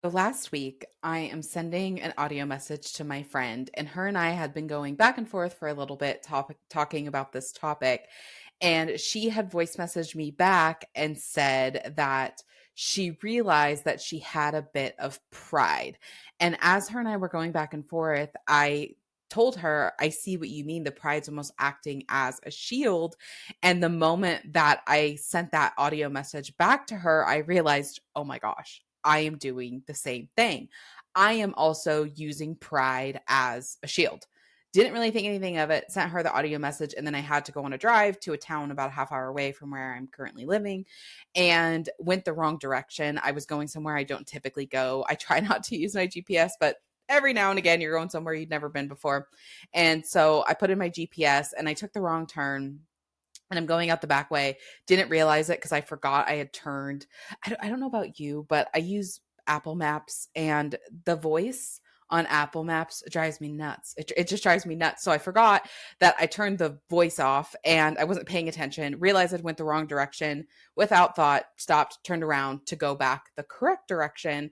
So last week, I am sending an audio message to my friend, and her and I had been going back and forth for a little bit, talking about this topic. And she had voice messaged me back and said that she realized that she had a bit of pride. And as her and I were going back and forth, I told her, I see what you mean. The pride's almost acting as a shield. And the moment that I sent that audio message back to her, I realized, oh my gosh, I am doing the same thing. I am also using pride as a shield. Didn't really think anything of it, sent her the audio message, and then I had to go on a drive to a town about a half hour away from where I'm currently living and went the wrong direction. I was going somewhere I don't typically go. I try not to use my GPS, but every now and again you're going somewhere you've never been before. And so I put in my GPS and I took the wrong turn and I'm going out the back way. Didn't realize it because I forgot I had turned. I don't know about you, but I use Apple Maps, and the voice on Apple Maps drives me nuts. It just drives me nuts. So I forgot that I turned the voice off and I wasn't paying attention, realized I went the wrong direction without thought, stopped, turned around to go back the correct direction.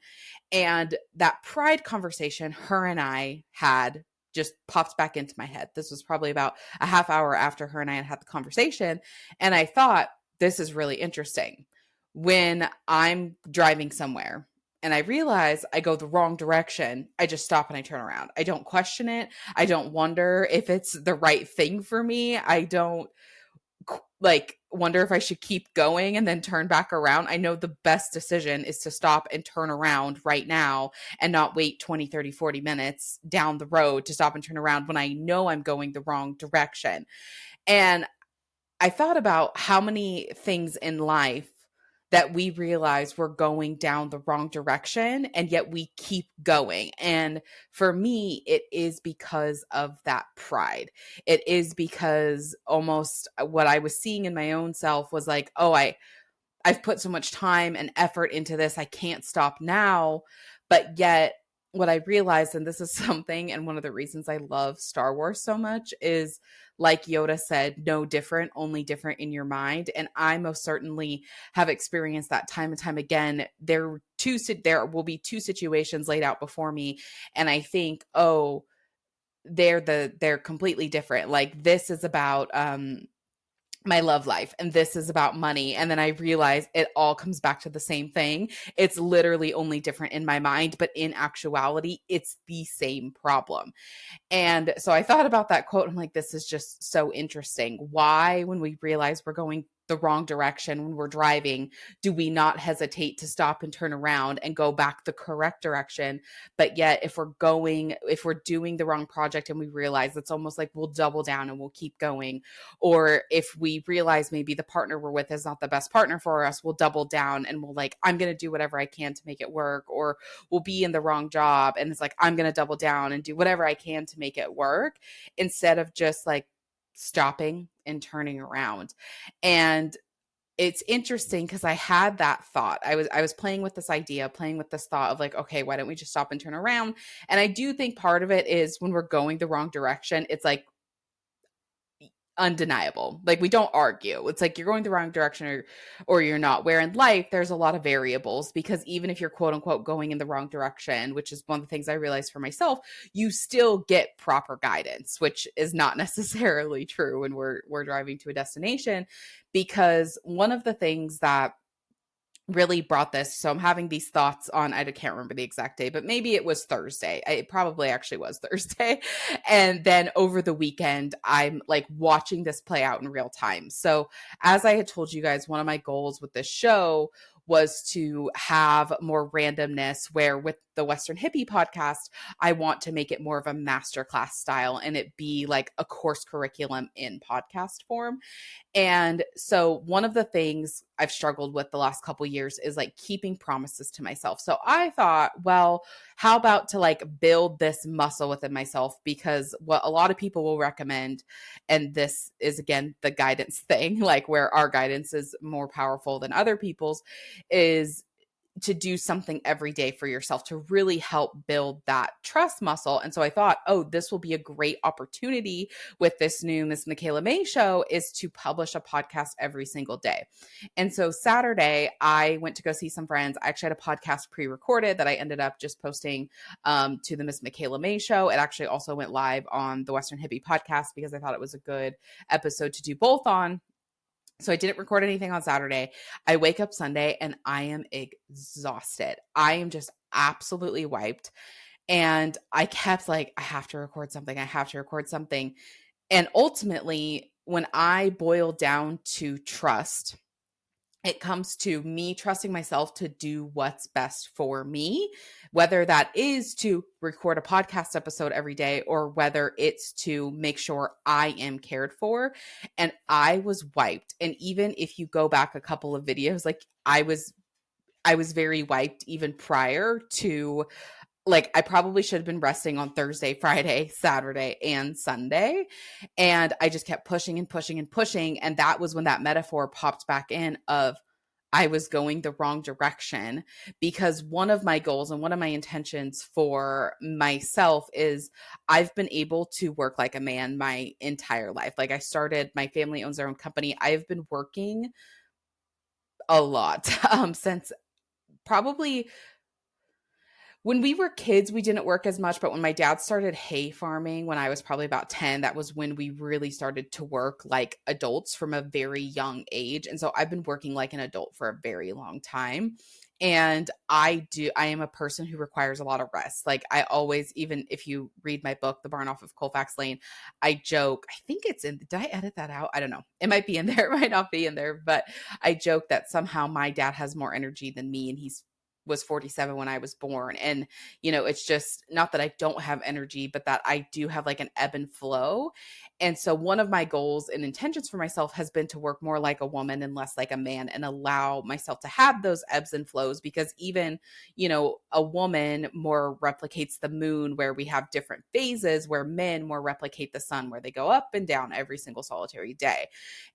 And that pride conversation her and I had just popped back into my head. This was probably about a half hour after her and I had the conversation. And I thought, this is really interesting. When I'm driving somewhere and I realize I go the wrong direction, I just stop and I turn around. I don't question it. I don't wonder if it's the right thing for me. I don't like wonder if I should keep going and then turn back around. I know the best decision is to stop and turn around right now and not wait 20, 30, 40 minutes down the road to stop and turn around when I know I'm going the wrong direction. And I thought about how many things in life that we realize we're going down the wrong direction and yet we keep going. And for me, it is because of that pride. It is because almost what I was seeing in my own self was like, oh, I've put so much time and effort into this. I can't stop now. But yet, what I realized, and this is something, and one of the reasons I love Star Wars so much, is like Yoda said, no different, only different in your mind. And I most certainly have experienced that time and time again. There will be two situations laid out before me, and I think, oh, they're completely different. Like this is about my love life and this is about money, and then I realize it all comes back to the same thing. It's literally only different in my mind, but in actuality it's the same problem. And so I thought about that quote. I'm like, this is just so interesting. Why, when we realize we're going the wrong direction when we're driving, do we not hesitate to stop and turn around and go back the correct direction? But yet, if we're doing the wrong project and we realize, it's almost like we'll double down and we'll keep going. Or if we realize maybe the partner we're with is not the best partner for us, we'll double down and we'll like, I'm going to do whatever I can to make it work. Or we'll be in the wrong job and it's like, I'm going to double down and do whatever I can to make it work, instead of just like stopping and turning around. And it's interesting because I had that thought. I was playing with this idea, playing with this thought of like, okay, why don't we just stop and turn around? And I do think part of it is when we're going the wrong direction, it's like undeniable. Like we don't argue. It's like you're going the wrong direction or you're not. Where in life there's a lot of variables, because even if you're quote unquote going in the wrong direction, which is one of the things I realized for myself, you still get proper guidance, which is not necessarily true when we're driving to a destination. Because one of the things that really brought this. So I'm having these thoughts on, I can't remember the exact day, but maybe it was Thursday. It probably actually was Thursday. And then over the weekend, I'm like watching this play out in real time. So as I had told you guys, one of my goals with this show was to have more randomness, where with the Western Hippie podcast, I want to make it more of a masterclass style and it be like a course curriculum in podcast form. And so one of the things I've struggled with the last couple years is like keeping promises to myself. So I thought, well, how about to like build this muscle within myself? Because what a lot of people will recommend, and this is again the guidance thing, like where our guidance is more powerful than other people's, is to do something every day for yourself to really help build that trust muscle. And so I thought, oh, this will be a great opportunity with this new Miss Michaela Mae show, is to publish a podcast every single day. And so Saturday, I went to go see some friends. I actually had a podcast pre-recorded that I ended up just posting to the Miss Michaela Mae show. It actually also went live on the Western Hippie podcast because I thought it was a good episode to do both on. So I didn't record anything on Saturday. I wake up Sunday and I am exhausted. I am just absolutely wiped. And I kept like, I have to record something. I have to record something. And ultimately, when I boil down to trust, it comes to me trusting myself to do what's best for me, whether that is to record a podcast episode every day or whether it's to make sure I am cared for. And I was wiped. And even if you go back a couple of videos, like I was very wiped even prior to, like, I probably should have been resting on Thursday, Friday, Saturday, and Sunday. And I just kept pushing and pushing and pushing. And that was when that metaphor popped back in of I was going the wrong direction, because one of my goals and one of my intentions for myself is I've been able to work like a man my entire life. Like, I started, my family owns their own company. I've been working a lot since probably when we were kids. We didn't work as much, but when my dad started hay farming, when I was probably about 10, that was when we really started to work like adults from a very young age. And so I've been working like an adult for a very long time. And I am a person who requires a lot of rest. Like, I always, even if you read my book, The Barn Off of Colfax Lane, I joke, I think it's in, did I edit that out? I don't know. It might be in there. It might not be in there, but I joke that somehow my dad has more energy than me, and was 47 when I was born. And, it's just not that I don't have energy, but that I do have like an ebb and flow. And so one of my goals and intentions for myself has been to work more like a woman and less like a man, and allow myself to have those ebbs and flows, because even, a woman more replicates the moon, where we have different phases, where men more replicate the sun, where they go up and down every single solitary day.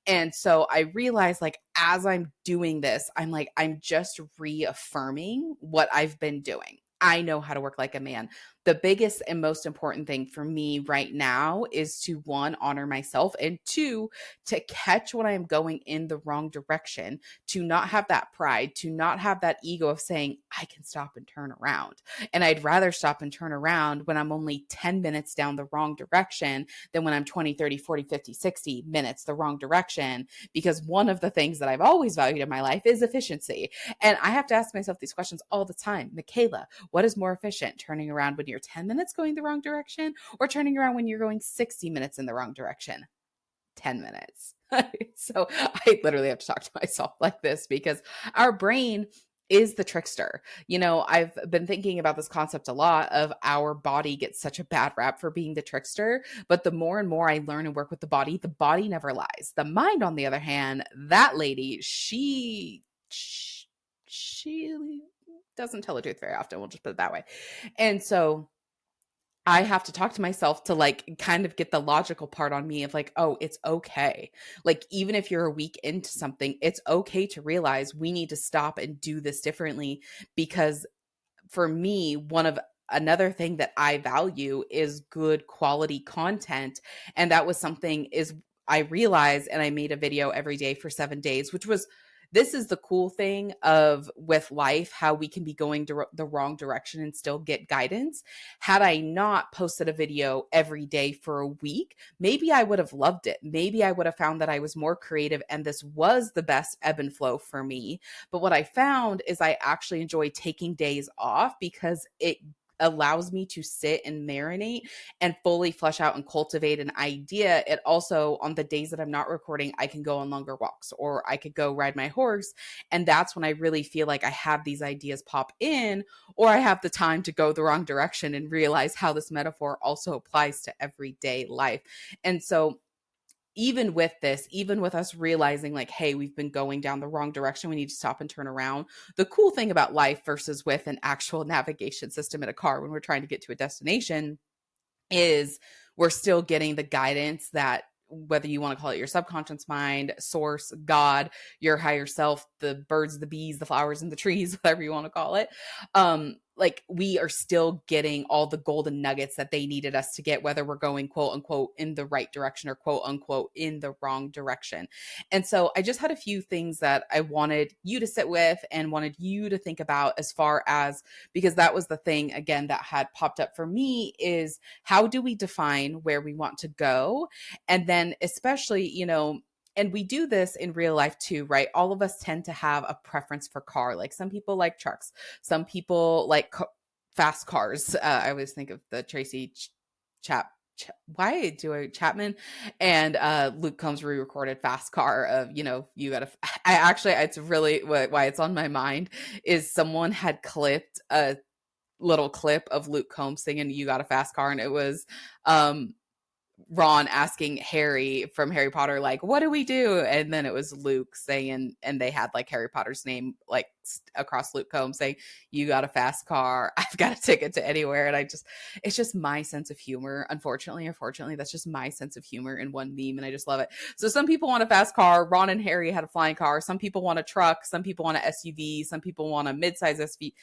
And so I realized, like, as I'm doing this, I'm just reaffirming what I've been doing. I know how to work like a man. The biggest and most important thing for me right now is to, one, honor myself, and two, to catch when I am going in the wrong direction, to not have that pride, to not have that ego of saying, I can stop and turn around. And I'd rather stop and turn around when I'm only 10 minutes down the wrong direction than when I'm 20, 30, 40, 50, 60 minutes the wrong direction. Because one of the things that I've always valued in my life is efficiency. And I have to ask myself these questions all the time. Michaela, what is more efficient? Turning around when you're 10 minutes going the wrong direction, or turning around when you're going 60 minutes in the wrong direction? 10 minutes. So I literally have to talk to myself like this, because our brain is the trickster. I've been thinking about this concept a lot of our body gets such a bad rap for being the trickster, but the more and more I learn and work with the body never lies. The mind, on the other hand, that lady, she doesn't tell the truth very often. We'll just put it that way. And so I have to talk to myself to like kind of get the logical part on me of like, oh, it's okay. Like, even if you're a week into something, it's okay to realize we need to stop and do this differently. Because for me, another thing that I value is good quality content. And that was something is I realized, and I made a video every day for 7 days, which was, this is the cool thing of with life, how we can be going the wrong direction and still get guidance. Had I not posted a video every day for a week, maybe I would have loved it. Maybe I would have found that I was more creative and this was the best ebb and flow for me. But what I found is I actually enjoy taking days off, because it allows me to sit and marinate and fully flesh out and cultivate an idea. It also, on the days that I'm not recording, I can go on longer walks, or I could go ride my horse. And that's when I really feel like I have these ideas pop in, or I have the time to go the wrong direction and realize how this metaphor also applies to everyday life. And so even with this, even with us realizing like, hey, we've been going down the wrong direction, we need to stop and turn around. The cool thing about life versus with an actual navigation system in a car when we're trying to get to a destination is we're still getting the guidance that whether you want to call it your subconscious mind, source, God, your higher self, the birds, the bees, the flowers, and the trees, whatever you want to call it. Like we are still getting all the golden nuggets that they needed us to get, whether we're going quote unquote in the right direction or quote unquote in the wrong direction. And so I just had a few things that I wanted you to sit with and wanted you to think about, as far as, because that was the thing again that had popped up for me, is how do we define where we want to go? And then especially, and we do this in real life too, right? All of us tend to have a preference for car. Like some people like trucks, some people like fast cars. I always think of the Tracy why do I Chapman and Luke Combs re-recorded Fast Car of, you gotta, I actually, it's really why it's on my mind is someone had clipped a little clip of Luke Combs singing "You Got a Fast Car," and it was Ron asking Harry from Harry Potter, like, what do we do? And then it was Luke saying, and they had like Harry Potter's name like across Luke Combs saying, "You got a fast car. I've got a ticket to anywhere." And it's just my sense of humor. Unfortunately, that's just my sense of humor in one meme. And I just love it. So some people want a fast car. Ron and Harry had a flying car. Some people want a truck. Some people want an SUV. Some people want a midsize SUV.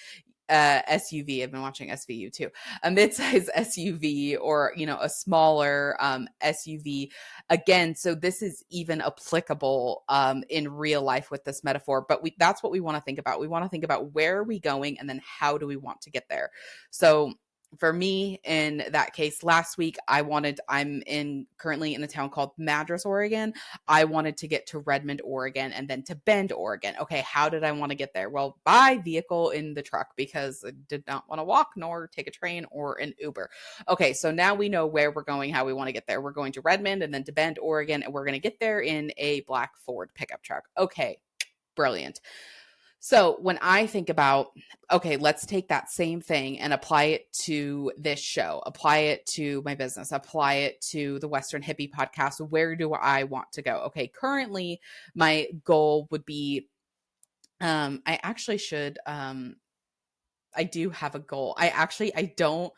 I've been watching SVU too. A midsize SUV or, a smaller SUV. Again, so this is even applicable in real life with this metaphor, but that's what we want to think about. We want to think about where are we going and then how do we want to get there? So for me, in that case, last week, I'm currently in a town called Madras, Oregon. I wanted to get to Redmond, Oregon, and then to Bend, Oregon. Okay, how did I want to get there? Well, by vehicle in the truck, because I did not want to walk nor take a train or an Uber. Okay, so now we know where we're going, how we want to get there. We're going to Redmond and then to Bend, Oregon, and we're going to get there in a black Ford pickup truck. Okay, brilliant. So when I think about, okay, let's take that same thing and apply it to this show, apply it to my business, apply it to the Western Hippie podcast. Where do I want to go? Okay, currently my goal would be, I actually should, I do have a goal. I don't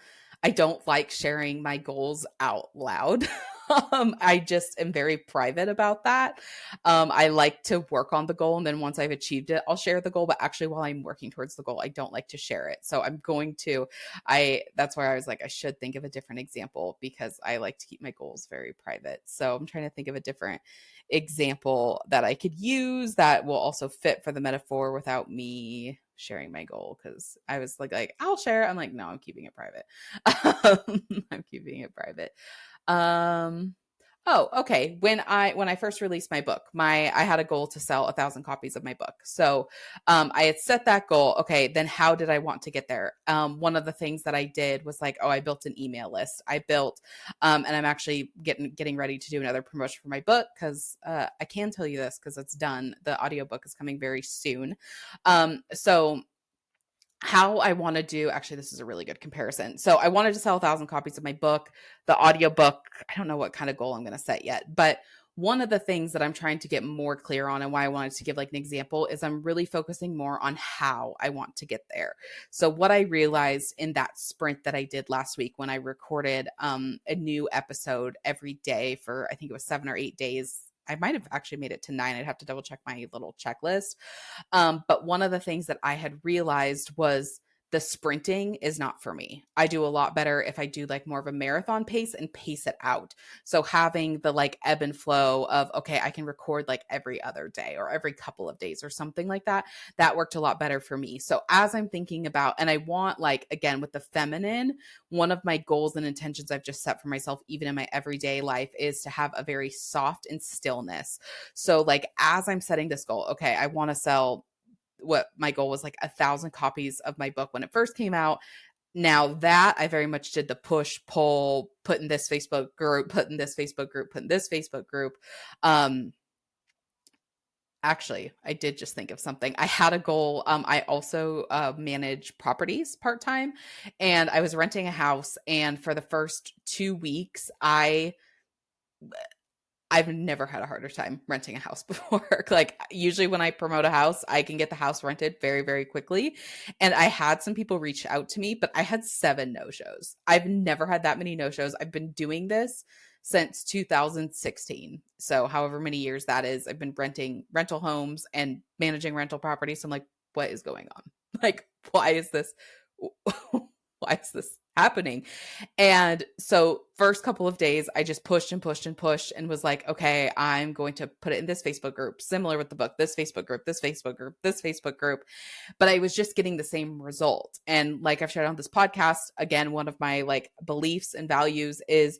like sharing my goals out loud. I just am very private about that. I like to work on the goal, and then once I've achieved it, I'll share the goal. But actually, while I'm working towards the goal, I don't like to share it. So that's where I was like, I should think of a different example because I like to keep my goals very private. So I'm trying to think of a different example that I could use that will also fit for the metaphor without me sharing my goal, because I was like I'll share it. I'm like, no, I'm keeping it private. I'm keeping it private. Oh, okay. When I first released my book, I had a goal to sell 1,000 copies of my book. So I had set that goal. Okay, then how did I want to get there? One of the things that I did was like, I built an email list. I built, and I'm actually getting ready to do another promotion for my book because I can tell you this because it's done. The audiobook is coming very soon. So how I want to do, actually, this is a really good comparison. So I wanted to sell 1,000 copies of my book, the audiobook. I don't know what kind of goal I'm going to set yet, but one of the things that I'm trying to get more clear on and why I wanted to give like an example is I'm really focusing more on how I want to get there. So what I realized in that sprint that I did last week when I recorded a new episode every day for, I think it was 7 or 8 days. I might have actually made it to 9. I'd have to double check my little checklist. But one of the things that I had realized was the sprinting is not for me. I do a lot better if I do like more of a marathon pace and pace it out. So having the like ebb and flow of, okay, I can record like every other day or every couple of days or something like that, that worked a lot better for me. So as I'm thinking about, and I want like, again, with the feminine, one of my goals and intentions I've just set for myself, even in my everyday life, is to have a very soft and stillness. So like, as I'm setting this goal, okay, I want to sell, what my goal was like 1,000 copies of my book when it first came out. Now that I very much did the push pull, put in this Facebook group, put in this Facebook group, put in this Facebook group. Actually, I did just think of something. I had a goal. I also manage properties part-time, and I was renting a house. And for the first 2 weeks, I've never had a harder time renting a house before. Like usually when I promote a house, I can get the house rented very, very quickly. And I had some people reach out to me, but I had 7 no-shows. I've never had that many no-shows. I've been doing this since 2016. So however many years that is, I've been renting rental homes and managing rental properties. So I'm like, what is going on? Like, why is this? Why is this happening? And so first couple of days, I just pushed and pushed and pushed and was like, okay, I'm going to put it in this Facebook group, similar with the book, this Facebook group, this Facebook group, this Facebook group. But I was just getting the same result. And like I've shared on this podcast, again, one of my like beliefs and values is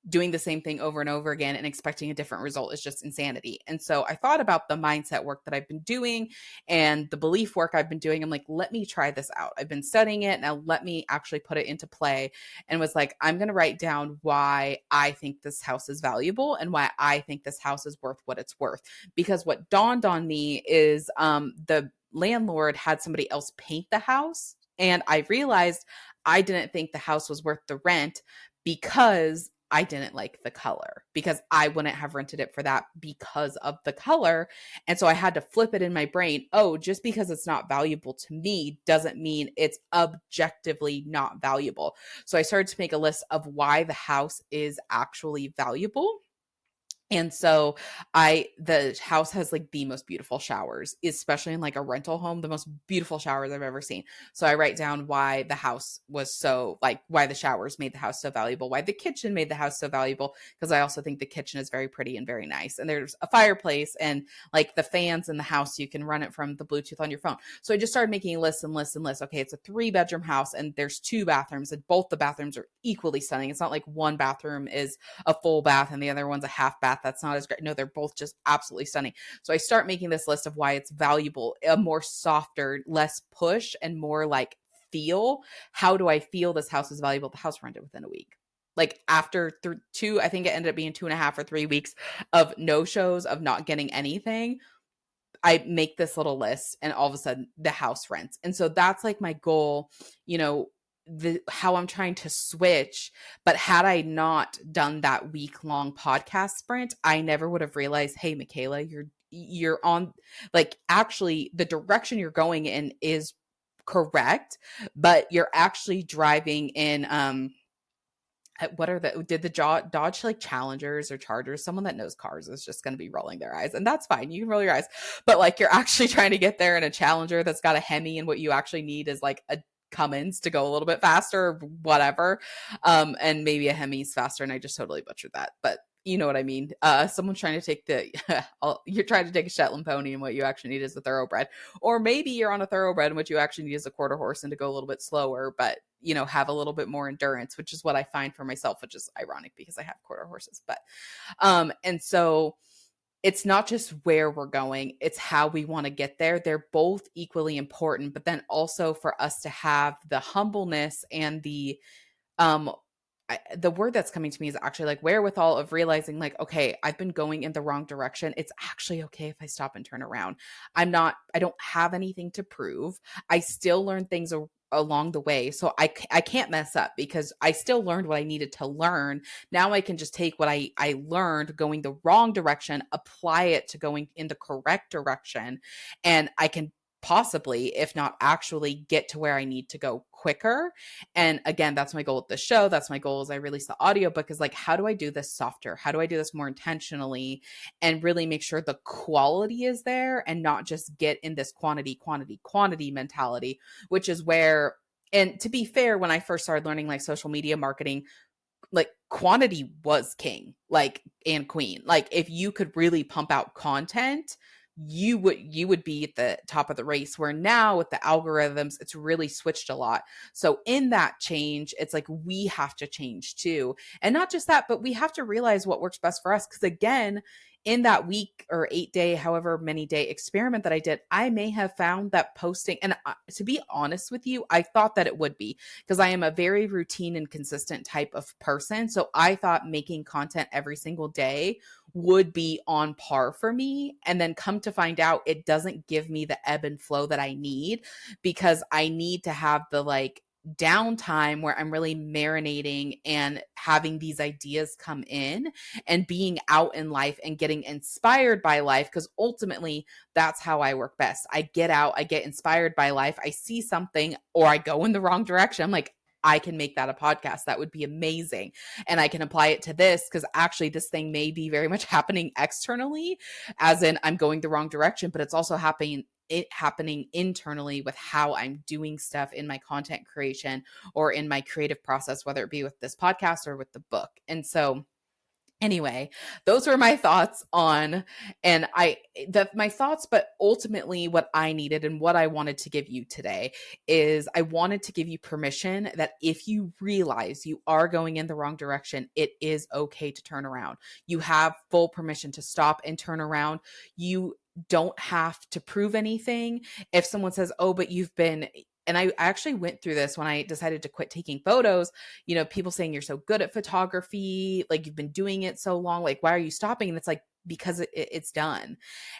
doing the same thing over and over again and expecting a different result is just insanity. And so I thought about the mindset work that I've been doing and the belief work I've been doing. I'm like, let me try this out. I've been studying it. Now let me actually put it into play, and was like, I'm going to write down why I think this house is valuable and why I think this house is worth what it's worth. Because what dawned on me is the landlord had somebody else paint the house. And I realized I didn't think the house was worth the rent because I didn't like the color, because I wouldn't have rented it for that because of the color. And so I had to flip it in my brain. Oh, just because it's not valuable to me doesn't mean it's objectively not valuable. So I started to make a list of why the house is actually valuable. And so the house has like the most beautiful showers, especially in like a rental home, the most beautiful showers I've ever seen. So I write down why the house was so like, why the showers made the house so valuable, why the kitchen made the house so valuable. Cause I also think the kitchen is very pretty and very nice. And there's a fireplace and like the fans in the house, you can run it from the Bluetooth on your phone. So I just started making lists and lists and lists. Okay. It's a 3-bedroom house and there's 2 bathrooms and both the bathrooms are equally stunning. It's not like one bathroom is a full bath and the other one's a half bath. That's not as great. No, they're both just absolutely stunning. So I start making this list of why it's valuable, a more softer, less push and more like feel. How do I feel this house is valuable? The house rented within a week. Like after two, I think it ended up being 2.5 or 3 weeks of no shows, of not getting anything. I make this little list and all of a sudden the house rents. And so that's like my goal, how I'm trying to switch. But had I not done that week-long podcast sprint, I never would have realized, hey, Michaela, you're on, like, actually the direction you're going in is correct, but you're actually driving in did the Dodge like Challengers or Chargers? Someone that knows cars is just going to be rolling their eyes, and that's fine. You can roll your eyes, but like you're actually trying to get there in a Challenger that's got a Hemi, and what you actually need is like a Cummins to go a little bit faster or whatever. And maybe a Hemi's faster, and I just totally butchered that, but you know what I mean? Someone's trying to take you're trying to take a Shetland pony and what you actually need is a thoroughbred. Or maybe you're on a thoroughbred and what you actually need is a quarter horse and to go a little bit slower, but have a little bit more endurance, which is what I find for myself, which is ironic because I have quarter horses. But, and so it's not just where we're going, it's how we want to get there. They're both equally important, but then also for us to have the humbleness and the word that's coming to me is actually like wherewithal of realizing like, okay, I've been going in the wrong direction. It's actually okay if I stop and turn around. I don't have anything to prove. I still learn things along the way. So I can't mess up because I still learned what I needed to learn. Now I can just take what I learned going the wrong direction, apply it to going in the correct direction. And I can possibly, if not actually, get to where I need to go quicker. And again, that's my goal with the show. That's my goal as I release the audiobook is like, how do I do this softer? How do I do this more intentionally and really make sure the quality is there and not just get in this quantity mentality, which is where, and to be fair, when I first started learning like social media marketing, like quantity was king, like, and queen. Like if you could really pump out content, you would be at the top of the race, where now with the algorithms, it's really switched a lot. So in that change, it's like we have to change too. And not just that, but we have to realize what works best for us. Because again, in that week or 8-day, however many day experiment that I did, I may have found that posting, and to be honest with you, I thought that it would be, because I am a very routine and consistent type of person. So I thought making content every single day would be on par for me. And then come to find out it doesn't give me the ebb and flow that I need, because I need to have the like downtime where I'm really marinating and having these ideas come in and being out in life and getting inspired by life. Because ultimately that's how I work best. I get out, I get inspired by life, I see something or I go in the wrong direction. I'm like, I can make that a podcast. That would be amazing. And I can apply it to this because actually this thing may be very much happening externally, as in I'm going the wrong direction, but it's also happening internally with how I'm doing stuff in my content creation or in my creative process, whether it be with this podcast or with the book. And so anyway, those were my thoughts on, and my thoughts, but ultimately what I needed and what I wanted to give you today is I wanted to give you permission that if you realize you are going in the wrong direction, it is okay to turn around. You have full permission to stop and turn around. You don't have to prove anything. If someone says, oh, but you've been, and I actually went through this when I decided to quit taking photos, people saying you're so good at photography, like you've been doing it so long, like, why are you stopping? And it's like, because it's done.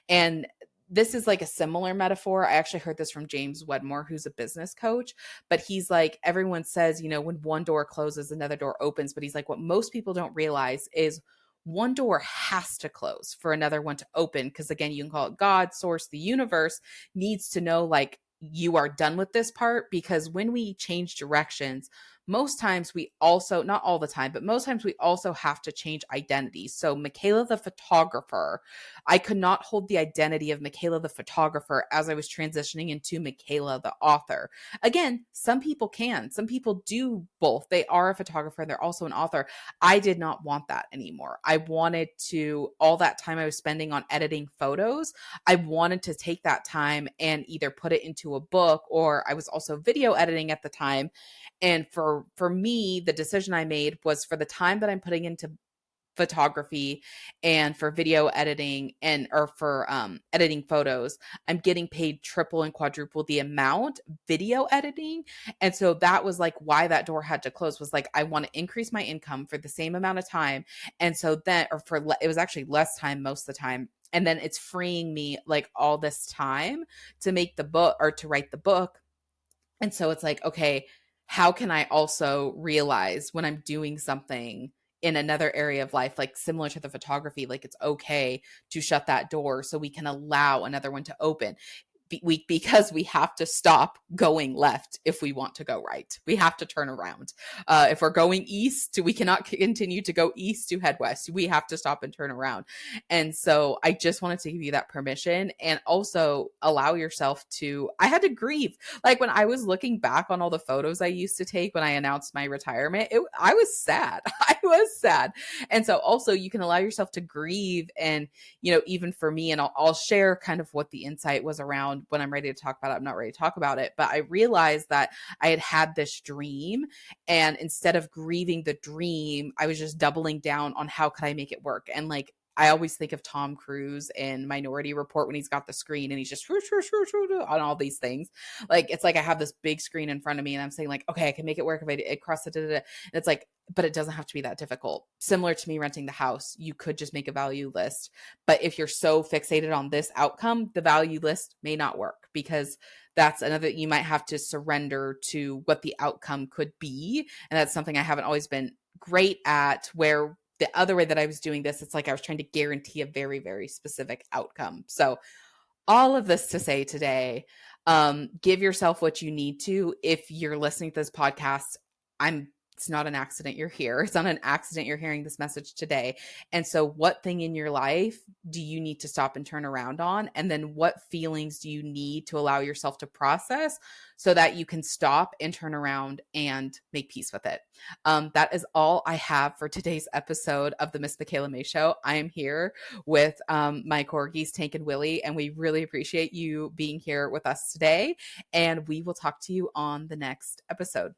And this is like a similar metaphor. I actually heard this from James Wedmore, who's a business coach, but he's like, everyone says, when one door closes, another door opens. But he's like, what most people don't realize is one door has to close for another one to open. Because again, you can call it God, source, the universe needs to know, like, you are done with this part. Because when we change directions, most times we also, not all the time, but most times we also have to change identities. So Michaela the photographer, I could not hold the identity of Michaela the photographer as I was transitioning into Michaela the author. Again, some people can, some people do both. They are a photographer, they're also an author. I did not want that anymore. I wanted to, all that time I was spending on editing photos, I wanted to take that time and either put it into a book, or I was also video editing at the time. And for me, the decision I made was, for the time that I'm putting into photography and for video editing or for editing photos, I'm getting paid triple and quadruple the amount video editing. And so that was like why that door had to close, was like, I want to increase my income for the same amount of time. And so then, it was actually less time most of the time. And then it's freeing me like all this time to make the book or to write the book. And so it's like, okay, how can I also realize when I'm doing something in another area of life, like similar to the photography, like it's okay to shut that door so we can allow another one to open. Because we have to stop going left if we want to go right. We have to turn around. If we're going east, we cannot continue to go east to head west. We have to stop and turn around. And so I just wanted to give you that permission, and also allow yourself to, I had to grieve. Like when I was looking back on all the photos I used to take when I announced my retirement, I was sad. I was sad. And so also you can allow yourself to grieve. And, even for me, and I'll share kind of what the insight was around when I'm ready to talk about it. I'm not ready to talk about it, but I realized that I had this dream, and instead of grieving the dream, I was just doubling down on how could I make it work. And like, I always think of Tom Cruise in Minority Report when he's got the screen and he's just on all these things. Like, it's like I have this big screen in front of me and I'm saying like, okay, I can make it work if I cross it. And it's like, but it doesn't have to be that difficult. Similar to me renting the house, you could just make a value list. But if you're so fixated on this outcome, the value list may not work, because that's another, you might have to surrender to what the outcome could be. And that's something I haven't always been great at, where the other way that I was doing this, it's like I was trying to guarantee a very, very specific outcome. So all of this to say today, give yourself what you need to. If you're listening to this podcast, it's not an accident you're here. It's not an accident you're hearing this message today. And so what thing in your life do you need to stop and turn around on? And then what feelings do you need to allow yourself to process so that you can stop and turn around and make peace with it? That is all I have for today's episode of the Miss Michaela Mae Show. I am here with my corgis, Tank and Willie, and we really appreciate you being here with us today. And we will talk to you on the next episode.